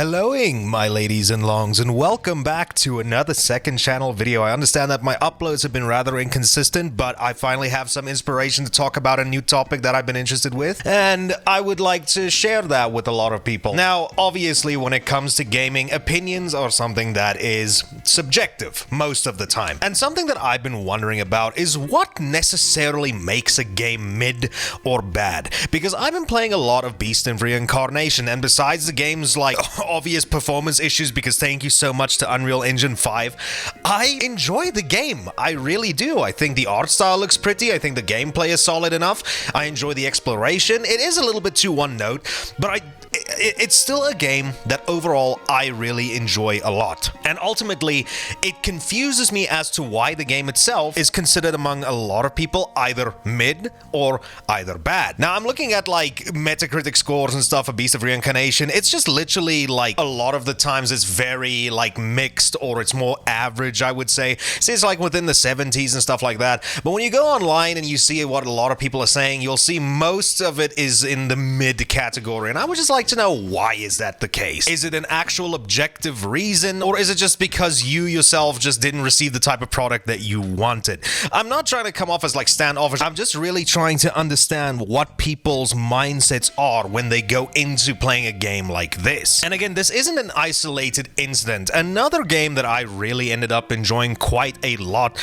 Helloing, my ladies and longs, and welcome back to another second channel video. I understand that my uploads have been rather inconsistent, but I finally have some inspiration to talk about a new topic that I've been interested with, and I would like to share that with a lot of people. Now, obviously, when it comes to gaming, opinions are something that is subjective most of the time. And something that I've been wondering about is what necessarily makes a game mid or bad? Because I've been playing a lot of Beast and Reincarnation, and besides the game's like obvious performance issues, because thank you so much to Unreal Engine 5, I enjoy the game. I really do. I think the art style looks pretty. I think the gameplay is solid enough. I enjoy the exploration. It is a little bit too one note, but it's still a game that overall I really enjoy a lot. And ultimately, it confuses me as to why the game itself is considered among a lot of people either mid or either bad. Now, I'm looking at like Metacritic scores and stuff for Beast of Reincarnation. It's just literally like a lot of the times it's very like mixed, or it's more average, I would say. See, it's like within the 70s and stuff like that. But when you go online and you see what a lot of people are saying, you'll see most of it is in the mid category. And I would just like to know, why is that the case? Is it an actual objective reason, or is it just because you yourself just didn't receive the type of product that you wanted? I'm not trying to come off as like standoffish. I'm just really trying to understand what people's mindsets are when they go into playing a game like this. And again, this isn't an isolated incident. Another game that I really ended up enjoying quite a lot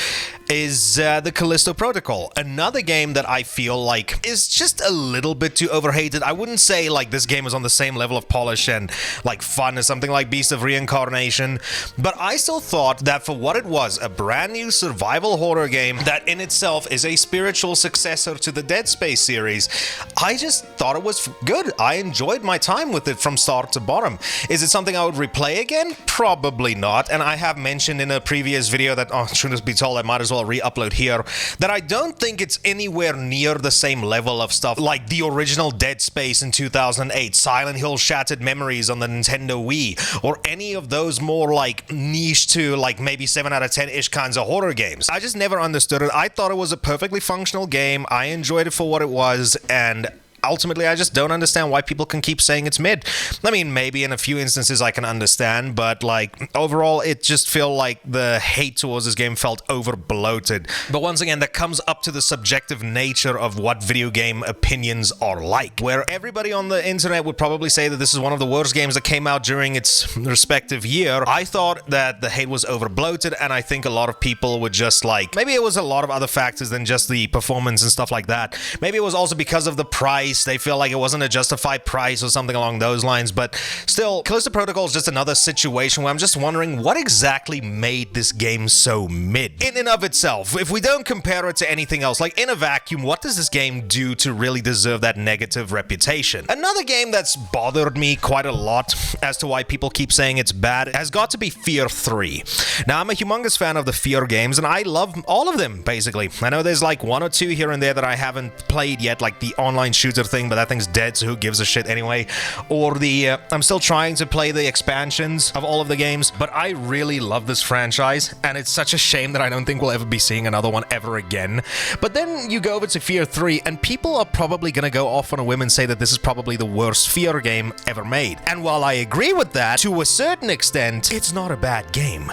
is the Callisto Protocol. Another game that I feel like is just a little bit too overhated. I wouldn't say like this game is on the same level of polish and like fun as something like Beast of Reincarnation, but I still thought that for what it was, a brand new survival horror game that in itself is a spiritual successor to the Dead Space series, I just thought it was good. I enjoyed my time with it from start to bottom. Is it something I would replay again? Probably not. And I have mentioned in a previous video that, truth be told, I might as well re-upload here, that I don't think it's anywhere near the same level of stuff like the original Dead Space in 2008, Silent Hill Shattered Memories on the Nintendo Wii, or any of those more like niche to like maybe 7 out of 10-ish kinds of horror games. I just never understood it. I thought it was a perfectly functional game. I enjoyed it for what it was, and ultimately, I just don't understand why people can keep saying it's mid. I mean, maybe in a few instances I can understand, but like overall, it just felt like the hate towards this game felt over bloated. But once again, that comes up to the subjective nature of what video game opinions are like, where everybody on the internet would probably say that this is one of the worst games that came out during its respective year. I thought that the hate was over bloated, and I think a lot of people would just like, maybe it was a lot of other factors than just the performance and stuff like that. Maybe it was also because of the price. They feel like it wasn't a justified price or something along those lines, but still, Callisto Protocol is just another situation where I'm just wondering what exactly made this game so mid in and of itself. If we don't compare it to anything else, like in a vacuum, what does this game do to really deserve that negative reputation? Another game that's bothered me quite a lot as to why people keep saying it's bad has got to be Fear 3. Now, I'm a humongous fan of the Fear games, and I love all of them, basically. I know there's like one or two here and there that I haven't played yet, like the online shooter thing, but that thing's dead, so who gives a shit anyway? Or the I'm still trying to play the expansions of all of the games, but I really love this franchise, and it's such a shame that I don't think we'll ever be seeing another one ever again. But then you go over to Fear 3, and people are probably gonna go off on a whim and say that this is probably the worst Fear game ever made. And while I agree with that, to a certain extent, it's not a bad game.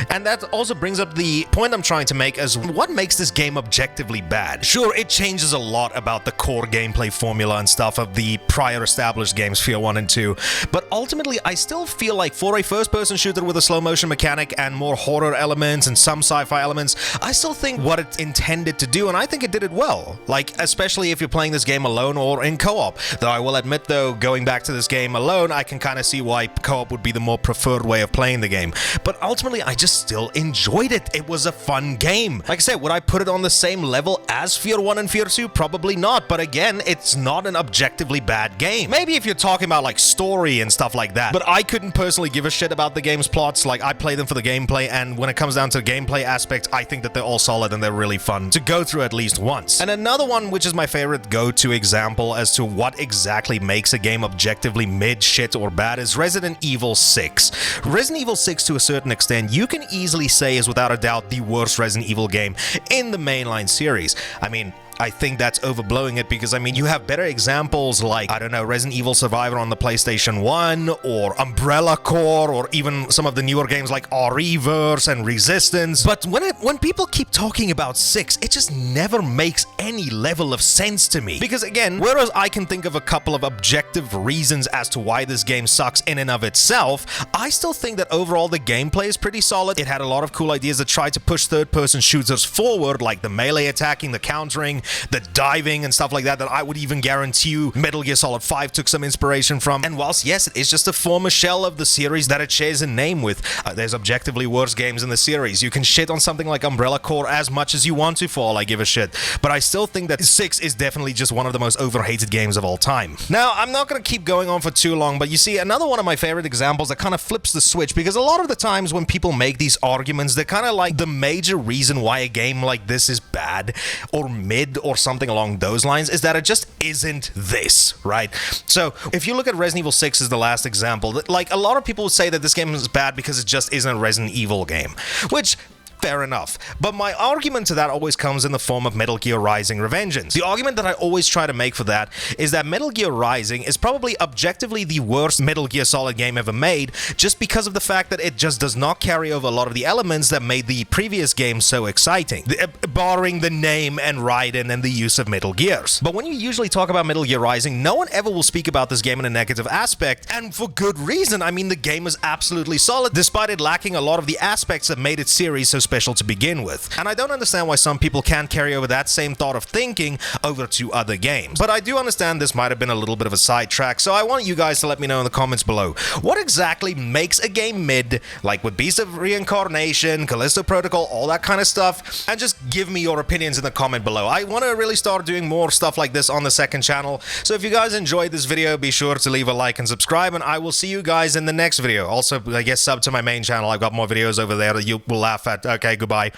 And that also brings up the point I'm trying to make as what makes this game objectively bad. Sure, it changes a lot about the core gameplay formula and stuff of the prior established games, Fear 1 and 2, but ultimately I still feel like for a first-person shooter with a slow motion mechanic and more horror elements and some sci-fi elements, I still think what it intended to do, and I think it did it well, like especially if you're playing this game alone or in co-op. Though I will admit, though, going back to this game alone, I can kind of see why co-op would be the more preferred way of playing the game, but ultimately I just still enjoyed it. It was a fun game. Like I said, would I put it on the same level as Fear 1 and Fear 2? Probably not, but again, it's not an objectively bad game. Maybe if you're talking about like story and stuff like that, but I couldn't personally give a shit about the game's plots. Like, I play them for the gameplay, and when it comes down to the gameplay aspect, I think that they're all solid and they're really fun to go through at least once. And another one, which is my favorite go-to example as to what exactly makes a game objectively mid, shit, or bad, is Resident Evil 6. Resident Evil 6, to a certain extent, you can easily say is without a doubt the worst Resident Evil game in the mainline series. I mean, I think that's overblowing it, because I mean, you have better examples like, I don't know, Resident Evil Survivor on the PlayStation 1, or Umbrella Corps, or even some of the newer games like Re:Verse and Resistance. But when people keep talking about 6, it just never makes any level of sense to me. Because again, whereas I can think of a couple of objective reasons as to why this game sucks in and of itself, I still think that overall the gameplay is pretty solid. It had a lot of cool ideas that tried to push third-person shooters forward, like the melee attacking, the countering, the diving, and stuff like that I would even guarantee you Metal Gear Solid 5 took some inspiration from. And whilst, yes, it is just a former shell of the series that it shares a name with, there's objectively worse games in the series. You can shit on something like Umbrella Corps as much as you want to, for all I give a shit. But I still think that 6 is definitely just one of the most overhated games of all time. Now, I'm not going to keep going on for too long, but you see, another one of my favorite examples that kind of flips the switch, because a lot of the times when people make these arguments, they're kind of like the major reason why a game like this is bad or mid or something along those lines is that it just isn't this, right? So if you look at Resident Evil 6 as the last example, like a lot of people would say that this game is bad because it just isn't a Resident Evil game, which fair enough. But my argument to that always comes in the form of Metal Gear Rising: Revengeance. The argument that I always try to make for that is that Metal Gear Rising is probably objectively the worst Metal Gear Solid game ever made, just because of the fact that it just does not carry over a lot of the elements that made the previous game so exciting, barring the name and Raiden and the use of Metal Gears. But when you usually talk about Metal Gear Rising, no one ever will speak about this game in a negative aspect, and for good reason. I mean, the game is absolutely solid, despite it lacking a lot of the aspects that made its series so special to begin with. And I don't understand why some people can't carry over that same thought of thinking over to other games. But I do understand this might have been a little bit of a sidetrack, so I want you guys to let me know in the comments below. What exactly makes a game mid, like with Beast of Reincarnation, Callisto Protocol, all that kind of stuff, and just give me your opinions in the comment below. I want to really start doing more stuff like this on the second channel, so if you guys enjoyed this video, be sure to leave a like and subscribe, and I will see you guys in the next video. Also, I guess sub to my main channel. I've got more videos over there that you will laugh at. Okay, goodbye.